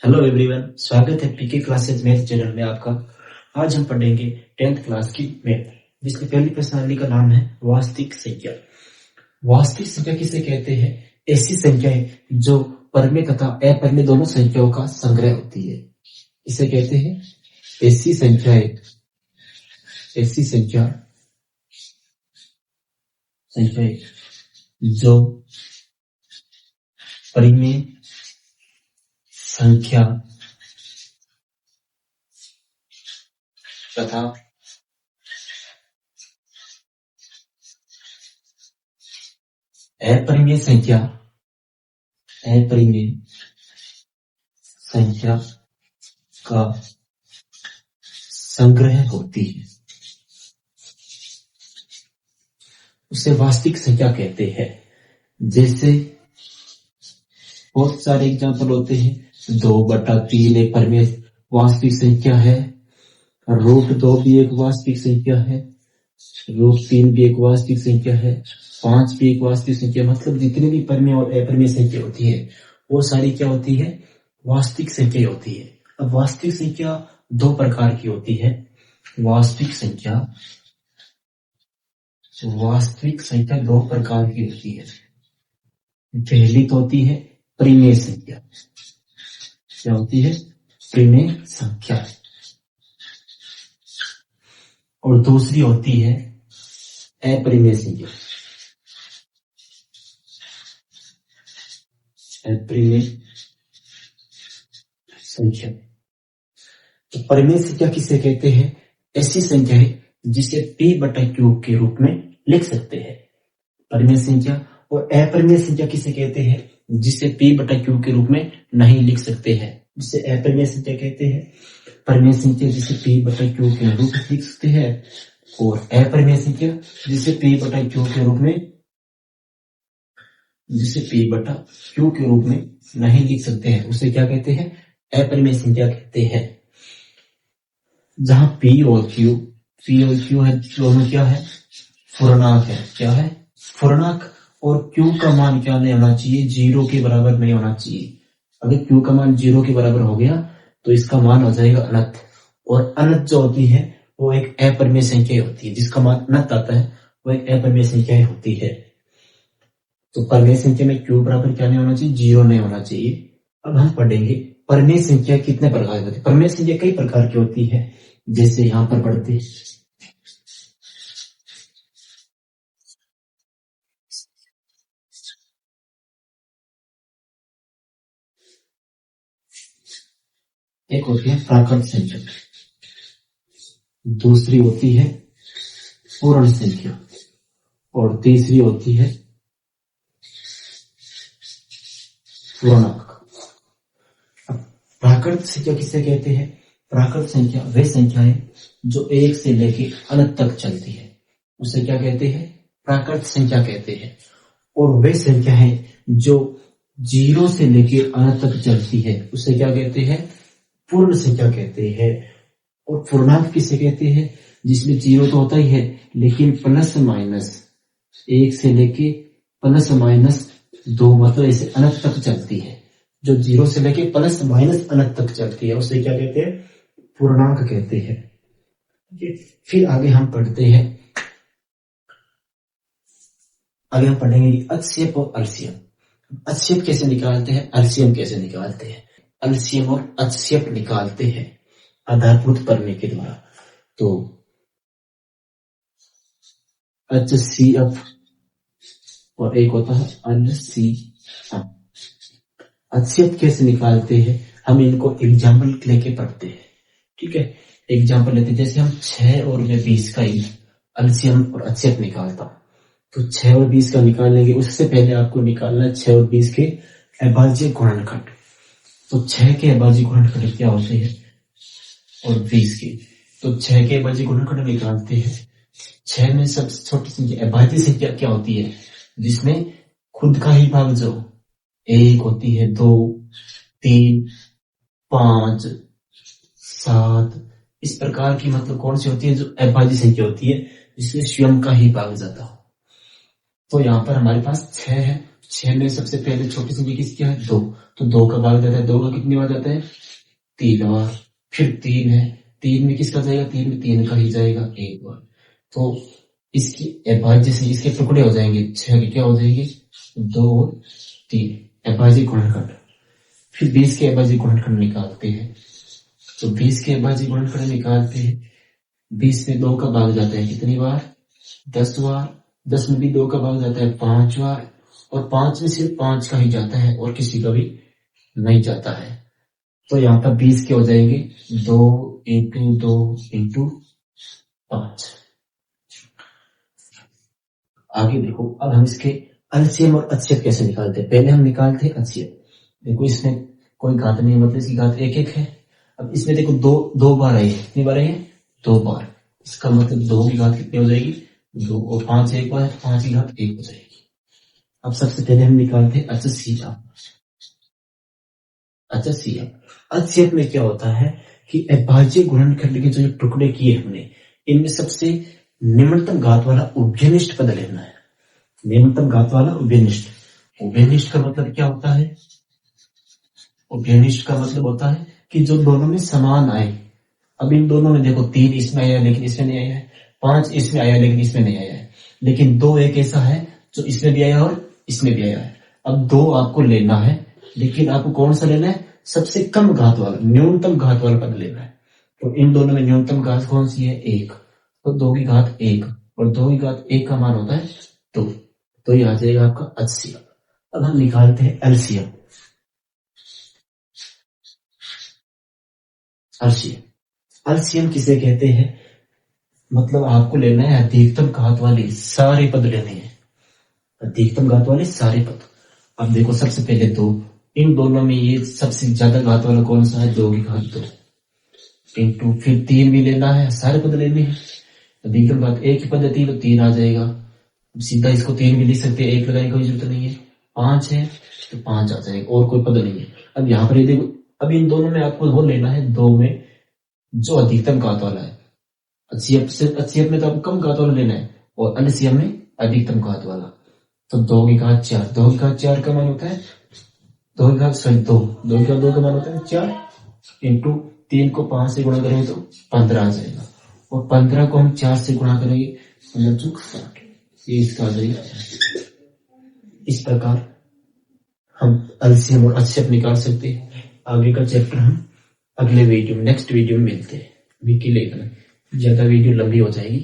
Hello everyone, स्वागत है पीके classes math channel में आपका। आज हम पढ़ेंगे 10th क्लास की मैथ, जिसकी पहली प्रश्नावली का नाम है वास्तविक संख्या। वास्तविक संख्या किसे कहते हैं? ऐसी संख्याएं जो परमेय तथा अपरमेय दोनों संख्याओं का संग्रह होती है, इसे कहते हैं ऐसी संख्याएं जो परिमेय संख्या तथा अपरिमेय संख्या का संग्रह होती है, उसे वास्तविक संख्या कहते हैं। जैसे बहुत सारे एग्जाम्पल होते हैं। 2/3 एक परिमेय वास्तविक संख्या है, √2 भी एक वास्तविक संख्या है, √3 भी एक वास्तविक संख्या है, 5 भी एक वास्तविक संख्या। मतलब जितनी भी परिमेय और अपरिमेय संख्या होती है वो सारी क्या होती है? वास्तविक संख्या होती है। अब वास्तविक संख्या दो प्रकार की होती है। वास्तविक संख्या दो प्रकार की होती है। पहली तो होती है परिमेय संख्या। क्या होती है? परिमेय संख्या। और दूसरी होती है अपरिमेय संख्या। अपरिमेय संख्या। तो परिमेय संख्या किसे कहते हैं? ऐसी संख्या है जिसे p/q के रूप में लिख सकते हैं, परिमेय संख्या। और अपरिमेय संख्या किसे कहते हैं? जिसे p/q के रूप में नहीं लिख सकते हैं, जिसे अपरिमेय संख्या कहते हैं। परिमेय संख्या जिसे p/q के रूप में लिख सकते हैं, और अपरिमेय संख्या जिसे p/q के रूप में नहीं लिख सकते हैं, उसे क्या कहते हैं? अपरिमेय संख्या कहते हैं। जहां p और q है, दोनों क्या है? पूर्णांक है। क्या है? पूर्णांक। और q का मान क्या नहीं होना चाहिए? 0 के बराबर नहीं होना चाहिए। अगर q का मान 0 के बराबर हो गया तो इसका मान हो जाएगा अनंत। और अनंत जो होती है वो एक अपरिमेय संख्या होती है। जिसका मान अनंत आता है वो एक अपरिमेय संख्या होती है। तो परिमेय संख्या में q बराबर क्या नहीं होना चाहिए? 0 नहीं होना चाहिए। अब हम पढ़ेंगे परिमेय संख्या कितने प्रकार की होती है। परिमेय संख्या कई प्रकार की होती है। जैसे यहां पर पढ़ते हैं, एक होती है प्राकृत संख्या, दूसरी होती है पूर्ण संख्या, और तीसरी होती है पूर्णांक। प्राकृत संख्या किसे कहते हैं? प्राकृत संख्या वे संख्याएं जो 1 से लेकर अनंत तक चलती है, उसे क्या कहते हैं? प्राकृत संख्या कहते हैं। और वे संख्याएं जो 0 से लेकर अनंत तक चलती है, उसे क्या कहते हैं? पूर्ण संख्या कहते हैं। और पूर्णांक किसे कहते हैं? जिसमें 0 तो होता ही है, लेकिन प्लस माइनस 1 से लेके प्लस माइनस 2, मतलब ऐसे अनंत तक चलती है। जो 0 से लेके प्लस माइनस अनंत तक चलती है उसे क्या कहते हैं? पूर्णांक कहते हैं। फिर आगे हम पढ़ते हैं, आगे हम पढ़ेंगे अक्षयप और अल्सियम। अक्षयप कैसे निकालते हैं, अल्सियम कैसे निकालते हैं? अल्सियम और अक्षयप निकालते हैं आधारभूत परिमेय के द्वारा। तो HCF और एक होता है LCM। अक्षयप कैसे निकालते हैं? हम इनको एग्जाम्पल लेके पढ़ते हैं। ठीक है, एग्जाम्पल लेते हैं। जैसे हम 6 और 20 का LCM और अक्षयप निकालता हूं, तो 6 और 20 का निकालेंगे। उससे पहले आपको निकालना है 6 और 20 के अभाज्य गुणनखंड। तो 6 के अभाज्य गुणनखंड क्या होते हैं और 20 के, तो 6 के अभाज्य गुणनखंड निकालते हैं। 6 में सबसे छोटी संख्या अभाज्य संख्या क्या होती है? जिसमें खुद का ही भाग जो 1 होती है, 2, 3, 5, 7, इस प्रकार की, मतलब कौन सी होती है? जो अभाज्य संख्या होती है जिसमें स्वयं का ही भाग जाता हो। तो यहाँ पर हमारे पास 6 है, 6 में सबसे पहले छोटी संख्या किसकी है 2, तो 2 का भाग जाता है, 2 का कितनी बार जाता है 3 बार। फिर 3 है, 3 में किसका जाएगा 3 में 3 का ही जाएगा 1 बार। तो इसकी अभाज्य से इसके टुकड़े हो जाएंगे, 6 के क्या हो जाएंगे 2 और 3 अभाज्य गुणनखंड। फिर 20 के अभाज्य गुणनखंड निकालते हैं, तो 20 के अभाज्य गुणनखंड निकालते हैं, 20 में 2 का भाग जाता है कितनी बार 10 बार, 10 में भी 2 का भाग जाता है 5 बार, और 5 में सिर्फ 5 का ही जाता है और किसी का भी नहीं जाता है। तो यहाँ पर 20 के हो जाएंगे 2 इंटू 2 इंटू 5। आगे देखो, अब हम इसके एलसीएम और एचसीएफ कैसे निकालते हैं। पहले हम निकालते हैं एचसीएफ। देखो इसमें कोई घात नहीं, मतलब इसकी घात 1 है। अब इसमें देखो दो बार आई है, कितनी बार आई है 2 बार। इसका मतलब 2 की घात कितनी हो जाएगी 2, और 5 एक बार है तो 5 की घात 1 हो जाएगी। अब सबसे पहले हम निकालते हैं एचसीएफ। एचसीएफ में क्या होता है कि अभाज्य गुणनखंड के जो टुकड़े किए हमने, इनमें सबसे निम्नतम घात वाला उभयनिष्ठ पद लेना है। निम्नतम घात वाला उभयनिष्ठ। उभयनिष्ठ का मतलब क्या होता है, उभयनिष्ठ का मतलब होता है कि जो दोनों में समान आए। अब इन दोनों में देखो 3 इसमें आया लेकिन इसमें नहीं आया है, 5 इसमें आया लेकिन इसमें नहीं आया है, लेकिन 2 एक ऐसा है जो इसमें भी आया और इसमें भी आया है। अब 2 आपको लेना है, लेकिन आपको कौन सा लेना है सबसे कम घात वाला, न्यूनतम घात वाला पद लेना है। तो इन दोनों में न्यूनतम घात कौन सी है 1, तो 2 की घात 1, और 2 की घात 1 का मान होता है 2। तो ये आ जाएगा आपका एचसीएफ। अब हम निकालते हैं एलसीएम। एलसीएम किसे कहते हैं, मतलब आपको लेना है अधिकतम घात वाले सारे पद लेने हैं, अधिकतम घात वाले सारे पद। अब देखो सबसे पहले 2, इन दोनों में ये सबसे ज्यादा घात वाला कौन सा है 2 की घात 2 इंटू, फिर 3 भी लेना है, सारे पद लेने हैं। अधिकतम घात 1 ही पद है 3, तो 3 आ जाएगा। सीधा इसको 3 भी लिख सकते हैं, 1 लगाने की कोई जरूरत नहीं है। 5 है तो 5 आ जाएगा, और कोई पद नहीं है। अब यहाँ पर ये देखो, अब इन दोनों में आपको वो लेना है 2 में जो अधिकतम घात वाला है। एचसीएफ में तो आपको कम घात वाला लेना है, और एलसीएम में अधिकतम घात वाला। तो 2 की घात 4, 2 की घात 4 का मान होता है 2 की घात 2 का मान होता है 4 इंटू 3 को 5 से गुणा करेंगे तो 15 आ जाएगा, और 15 को हम 4 से गुणा करेंगे 15×60, ये इसका आ जाएगा। इस प्रकार हम एलसीएम और एचसीएफ निकाल सकते हैं। आगे का चैप्टर हम अगले वीडियो में, नेक्स्ट वीडियो में मिलते हैं। अभी के लिए इतना, ज्यादा वीडियो लंबी हो जाएगी।